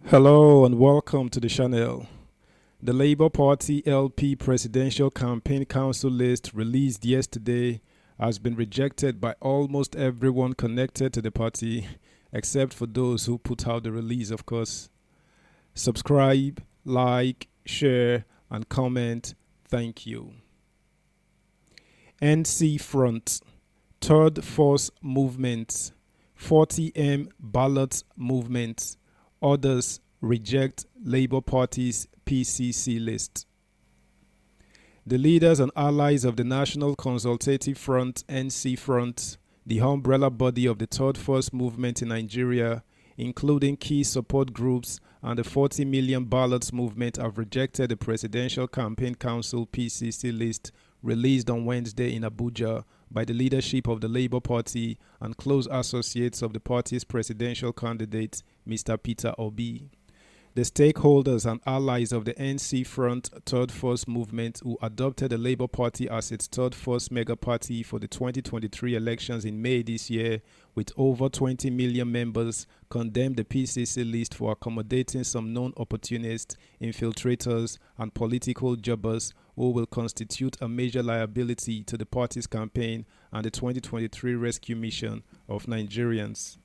Hello and welcome to the channel. The Labour Party LP Presidential Campaign Council list released yesterday has been rejected by almost everyone connected to the party, except for those who put out the release, of course. Subscribe, like, share, and comment. Thank you. NC Front, Third Force Movement, 40M Ballot Movement. Others reject Labour Party's PCC list. The leaders and allies of the National Consultative Front (NC Front), the umbrella body of the Third Force movement in Nigeria, including key support groups and the 40 million ballots movement, have rejected the Presidential Campaign Council (PCC) list released on Wednesday in Abuja by the leadership of the Labour Party and close associates of the party's presidential candidate, Mr. Peter Obi. The stakeholders and allies of the NC Front Third Force movement, who adopted the Labour Party as its third force mega party for the 2023 elections in May this year, with over 20 million members, condemned the PCC list for accommodating some known opportunists, infiltrators, and political jobbers who will constitute a major liability to the party's campaign and the 2023 rescue mission of Nigerians.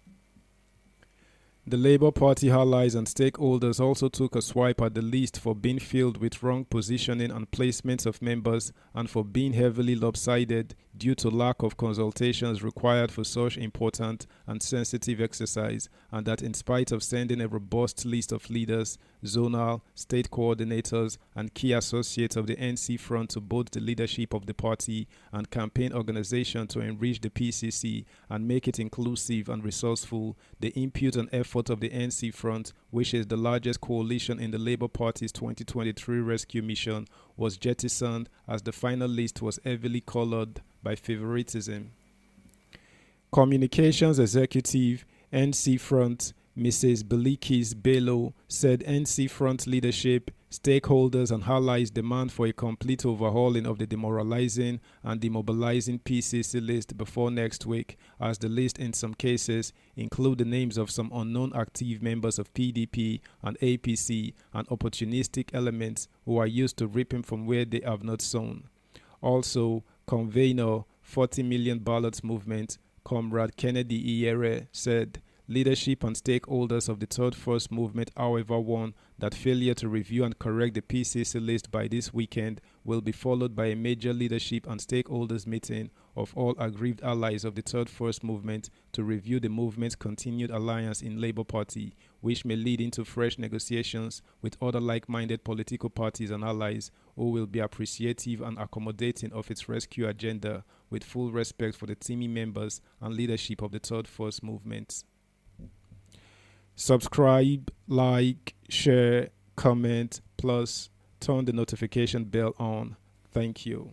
The Labour Party allies and stakeholders also took a swipe at the list for being filled with wrong positioning and placements of members and for being heavily lopsided due to lack of consultations required for such important and sensitive exercise, and that in spite of sending a robust list of leaders, zonal, state coordinators, and key associates of the NC Front to both the leadership of the party and campaign organization to enrich the PCC and make it inclusive and resourceful, the input and effort of the NC Front, which is the largest coalition in the Labour Party's 2023 rescue mission, was jettisoned as the final list was heavily colored by favoritism. Communications Executive, NC Front, Mrs. Belikis Bello, said NC Front leadership, stakeholders and allies demand for a complete overhauling of the demoralizing and demobilizing PCC list before next week, as the list in some cases include the names of some unknown active members of PDP and APC and opportunistic elements who are used to reaping from where they have not sown. Also, convener 40 million ballots movement, Comrade Kennedy Iyere, said leadership and stakeholders of the Third Force movement, however, warn that failure to review and correct the PCC list by this weekend will be followed by a major leadership and stakeholders meeting of all aggrieved allies of the Third Force movement to review the movement's continued alliance in Labour Party, which may lead into fresh negotiations with other like-minded political parties and allies who will be appreciative and accommodating of its rescue agenda, with full respect for the teaming members and leadership of the Third Force movement. Subscribe, like, share, comment, plus turn the notification bell on. Thank you.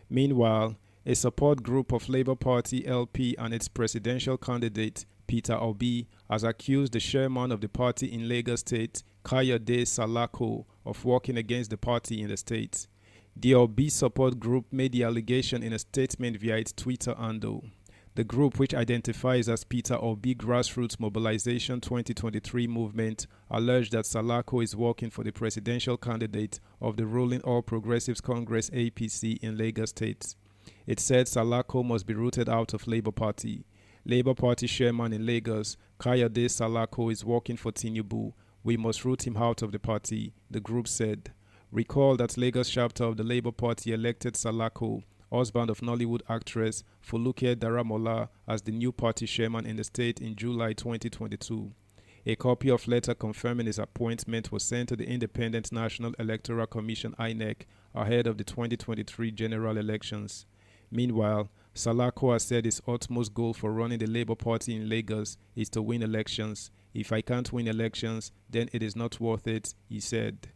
Meanwhile, a support group of Labour Party LP and its presidential candidate, Peter Obi, has accused the chairman of the party in Lagos State, Kayode Salako, of working against the party in the state. The Obi support group made the allegation in a statement via its Twitter handle. The group, which identifies as Peter Obi Grassroots Mobilization 2023 movement, alleged that Salako is working for the presidential candidate of the ruling All Progressives Congress (APC) in Lagos State. It said Salako must be rooted out of Labour Party. Labour Party chairman in Lagos, Kayode Salako, is working for Tinubu. We must root him out of the party, the group said. Recall that Lagos chapter of the Labour Party elected Salako, husband of Nollywood actress Foluke Daramola, as the new party chairman in the state in July 2022. A copy of letter confirming his appointment was sent to the Independent National Electoral Commission (INEC) ahead of the 2023 general elections. Meanwhile, Salako has said his utmost goal for running the Labour Party in Lagos is to win elections. If I can't win elections, then it is not worth it, he said.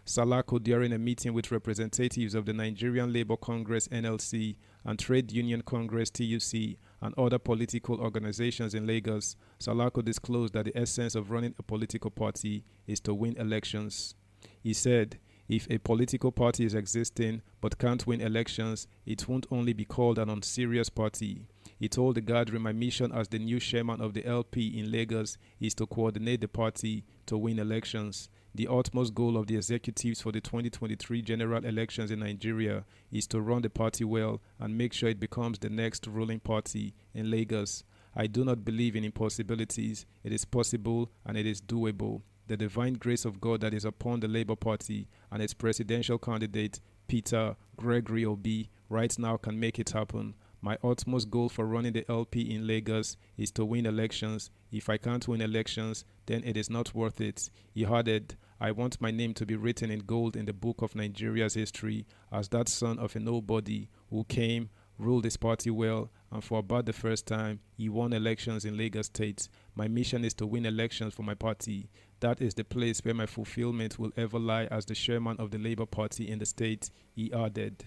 Salako, during a meeting with representatives of the Nigerian Labour Congress (NLC) and Trade Union Congress (TUC) and other political organizations in Lagos, Salako disclosed that the essence of running a political party is to win elections. He said, if a political party is existing but can't win elections, it won't only be called an unserious party. He told the gathering, "My mission as the new chairman of the LP in Lagos is to coordinate the party to win elections. The utmost goal of the executives for the 2023 general elections in Nigeria is to run the party well and make sure it becomes the next ruling party in Lagos. I do not believe in impossibilities. It is possible and it is doable. The divine grace of God that is upon the Labour Party and its presidential candidate, Peter Gregory Obi, right now can make it happen. My utmost goal for running the LP in Lagos is to win elections. If I can't win elections, then it is not worth it." He added, "I want my name to be written in gold in the book of Nigeria's history as that son of a nobody who came, ruled his party well, and for about the first time, he won elections in Lagos State. My mission is to win elections for my party. That is the place where my fulfillment will ever lie as the chairman of the Labour Party in the state," he added.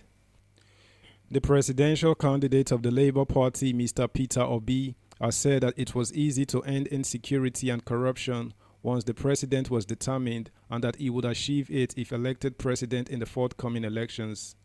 The presidential candidate of the Labour Party, Mr. Peter Obi, has said that it was easy to end insecurity and corruption once the president was determined and that he would achieve it if elected president in the forthcoming elections.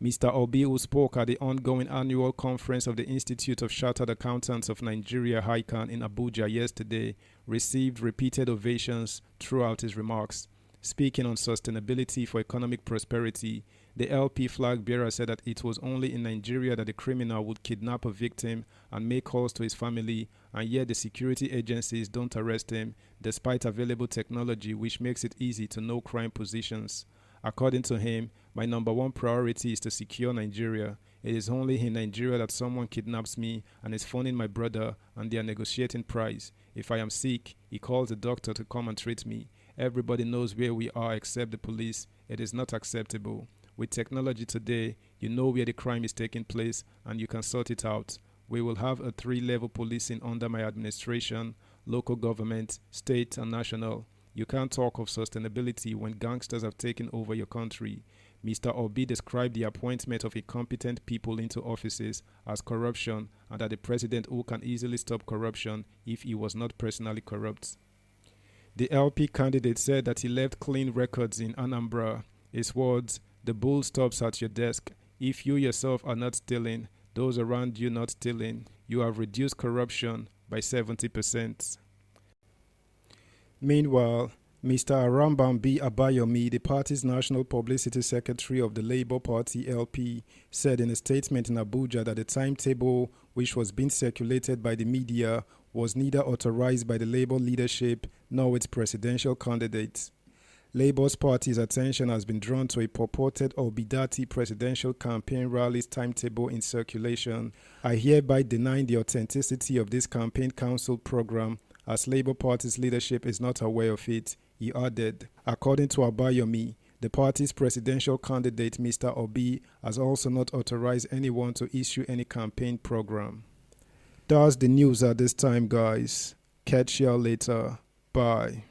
Mr. Obi, who spoke at the ongoing annual conference of the Institute of Chartered Accountants of Nigeria, (ICAN) in Abuja yesterday, received repeated ovations throughout his remarks. Speaking on sustainability for economic prosperity, the LP flag bearer said that it was only in Nigeria that a criminal would kidnap a victim and make calls to his family, and yet the security agencies don't arrest him despite available technology which makes it easy to know crime positions. According to him, "My number one priority is to secure Nigeria. It is only in Nigeria that someone kidnaps me and is phoning my brother and they are negotiating price. If I am sick, he calls a doctor to come and treat me. Everybody knows where we are except the police. It is not acceptable. With technology today, you know where the crime is taking place and you can sort it out. We will have a 3-level policing under my administration: local government, state, and national. You can't talk of sustainability when gangsters have taken over your country." Mr. Obi described the appointment of incompetent people into offices as corruption and that the president who can easily stop corruption if he was not personally corrupt. The LP candidate said that he left clean records in Anambra. His words, "The bull stops at your desk. If you yourself are not stealing, those around you not stealing, you have reduced corruption by 70%. Meanwhile, Mr. Arambam B. Abayomi, the party's national publicity secretary of the Labour Party LP, said in a statement in Abuja that the timetable which was being circulated by the media was neither authorized by the Labour leadership nor its presidential candidates. Labour's party's attention has been drawn to a purported Obidati presidential campaign rally's timetable in circulation. "I hereby deny the authenticity of this campaign council program as Labour Party's leadership is not aware of it," he added. According to Abayomi, the party's presidential candidate, Mr. Obi, has also not authorized anyone to issue any campaign program. That's the news at this time, guys. Catch y'all later. Bye.